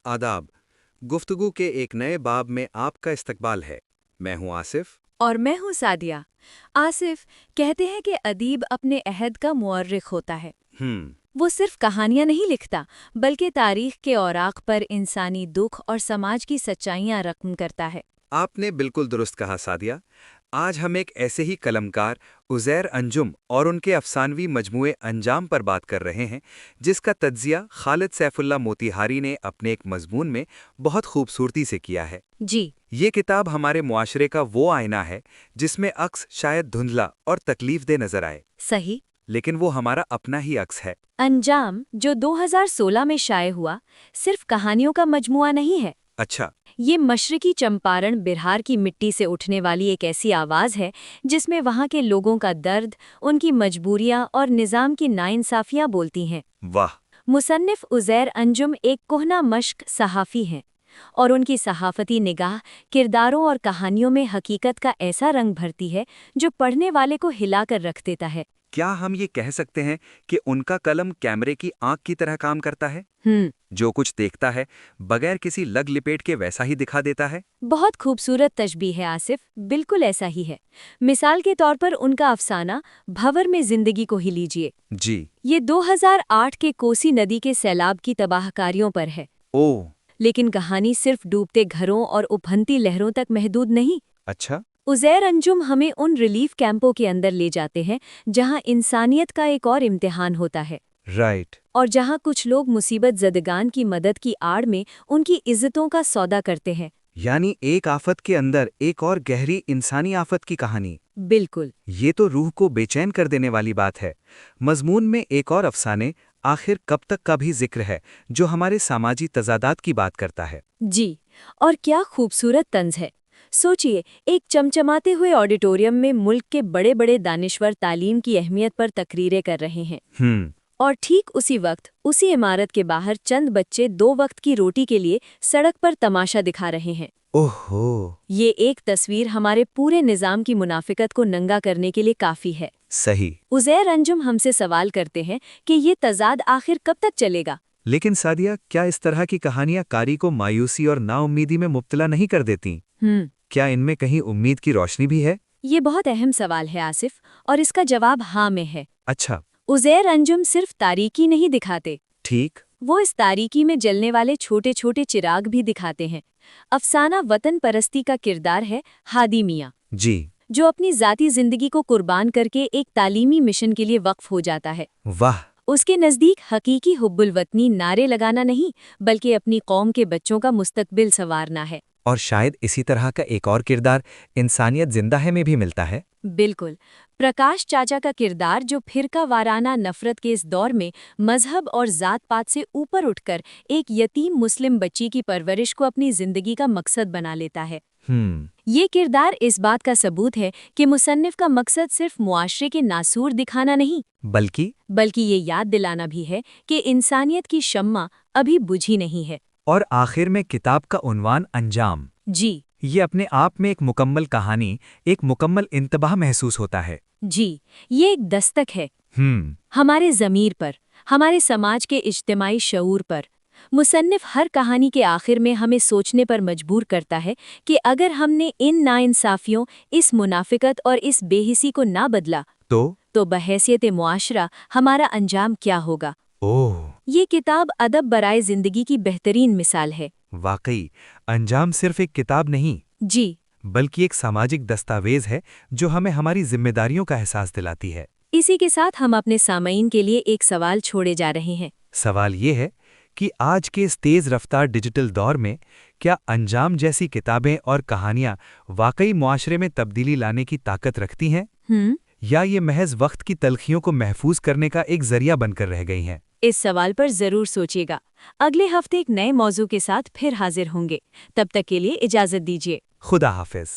आदाब। गुफ्तगू के एक नए बाब में आपका इस्तकबाल है। मैं हूं आसिफ। और मैं हूँ सादिया। आसिफ, कहते हैं कि अदीब अपने अहद का मुअर्रिख होता है। हम्म। वो सिर्फ कहानियाँ नहीं लिखता, बल्कि तारीख के औराक पर इंसानी दुख और समाज की सच्चाइयाँ रकम करता है। आपने बिल्कुल दुरुस्त कहा सादिया। आज हम एक ऐसे ही कलमकार उज़ैर अंजुम और उनके अफसानवी मजमूए अंजाम पर बात कर रहे हैं, जिसका तज्जिया खालिद सैफुल्लाह मोतीहारी ने अपने एक मजमून में बहुत खूबसूरती से किया है। जी। ये किताब हमारे मुआशरे का वो आईना है जिसमें अक्स शायद धुंधला और तकलीफदेह नजर आए, सही। लेकिन वो हमारा अपना ही अक्स है। अंजाम, जो 2016 में शाये हुआ, सिर्फ कहानियों का मजमुआ नहीं है। अच्छा। ये मशरकी चंपारण बिहार की मिट्टी से उठने वाली एक ऐसी आवाज़ है जिसमें वहाँ के लोगों का दर्द, उनकी मजबूरियाँ और निज़ाम की नाइंसाफ़ियाँ बोलती हैं। वाह। मुसन्निफ़ उज़ैर अंजुम एक कोहना मश्क सहाफ़ी हैं और उनकी सहाफ़ती निगाह किरदारों और कहानियों में हकीकत का ऐसा रंग भरती है जो पढ़ने वाले को हिलाकर रख देता है। क्या हम ये कह सकते हैं कि उनका कलम कैमरे की आंख की तरह काम करता है? जो कुछ देखता है बगैर किसी लग लिपेट के वैसा ही दिखा देता है। बहुत खूबसूरत तशबीह है आसिफ, बिल्कुल ऐसा ही है। मिसाल के तौर पर उनका अफसाना भंवर में जिंदगी को ही लीजिए। जी। ये 2008 के कोसी नदी के सैलाब की तबाहकारियों पर है। ओह। लेकिन कहानी सिर्फ डूबते घरों और उभरती लहरों तक महदूद नहीं। अच्छा। उज़ैर अंजुम हमें उन रिलीफ कैंपों के अंदर ले जाते हैं जहां इंसानियत का एक और इम्तिहान होता है। राइट। और जहां कुछ लोग मुसीबत ज़दगान की मदद की आड़ में उनकी इज्जतों का सौदा करते हैं। यानी एक आफत के अंदर एक और गहरी इंसानी आफत की कहानी। बिल्कुल। ये तो रूह को बेचैन कर देने वाली बात है। मजमून में एक और अफसाने आखिर कब तक का भी जिक्र है जो हमारे सामाजी तजादात की बात करता है। जी, और क्या खूबसूरत तंज है। सोचिए, एक चमचमाते हुए ऑडिटोरियम में मुल्क के बड़े बड़े दानिश्वर तालीम की अहमियत पर तकरीरें कर रहे हैं। और ठीक उसी वक्त उसी इमारत के बाहर चंद बच्चे 2 वक्त की रोटी के लिए सड़क पर तमाशा दिखा रहे हैं। ओहो। ये एक तस्वीर हमारे पूरे निज़ाम की मुनाफिकत को नंगा करने के लिए काफ़ी है। सही। उज़ैर अंजुम हमसे सवाल करते हैं कि ये तजाद आखिर कब तक चलेगा। लेकिन सादिया, क्या इस तरह की कहानियां कारी को मायूसी और नाउम्मीदी में मुब्तला नहीं कर देती? क्या इनमें कहीं उम्मीद की रोशनी भी है? ये बहुत अहम सवाल है आसिफ, और इसका जवाब हाँ में है। अच्छा। उज़ैर अंजुम सिर्फ तारीकी नहीं दिखाते, ठीक। वो इस तारीकी में जलने वाले छोटे छोटे चिराग भी दिखाते हैं। अफसाना वतन परस्ती का किरदार है हादी मियाँ, जी। जो अपनी ज़ाती ज़िंदगी को कुर्बान करके एक तालीमी मिशन के लिए वक्फ हो जाता है। वाह। उसके नज़दीक हकीकी हुब्बुल वतनी नारे लगाना नहीं, बल्कि अपनी कौम के बच्चों का मुस्तकबिल संवारना है। और शायद इसी तरह का एक और किरदार इंसानियत जिंदा है में भी मिलता है। बिल्कुल। प्रकाश चाचा का किरदार, जो फिरका वाराना नफरत के इस दौर में मजहब और ज़ात पात से ऊपर उठकर एक यतीम मुस्लिम बच्ची की परवरिश को अपनी जिंदगी का मकसद बना लेता है। ये किरदार इस बात का सबूत है कि मुसन्निफ का मकसद सिर्फ मुआशरे के नासूर दिखाना नहीं, बल्कि ये याद दिलाना भी है कि इंसानियत की शम्मा अभी बुझी नहीं है। और आखिर में किताब का उन्वान अंजाम। जी। ये अपने आप में एक मुकम्मल कहानी, एक मुकम्मल इंतबाह महसूस होता है। जी, ये एक दस्तक है हमारे ज़मीर पर, हमारे समाज के इज्तिमाई शऊर पर। मुसन्निफ हर कहानी के आखिर में हमें सोचने पर मजबूर करता है कि अगर हमने इन नाइंसाफियों, इस मुनाफिकत और इस बेहिसी को ना बदला तो बहैसियत मुआशरा हमारा अंजाम क्या होगा। ओह। ये किताब अदब बराए ज़िंदगी की बेहतरीन मिसाल है। वाकई, अंजाम सिर्फ एक किताब नहीं, जी, बल्कि एक सामाजिक दस्तावेज है जो हमें हमारी जिम्मेदारियों का एहसास दिलाती है। इसी के साथ हम अपने सामईन के लिए एक सवाल छोड़े जा रहे हैं। सवाल ये है कि आज के इस तेज रफ्तार डिजिटल दौर में क्या अंजाम जैसी किताबें और कहानियां वाकई मुआशरे में तब्दीली लाने की ताकत रखती हैं? या ये महज वक्त की तलखियों को महफूज करने का एक जरिया बनकर रह गई हैं? इस सवाल पर जरूर सोचिएगा। अगले हफ्ते एक नए मौजू के साथ फिर हाजिर होंगे। तब तक के लिए इजाजत दीजिए। खुदा हाफिज।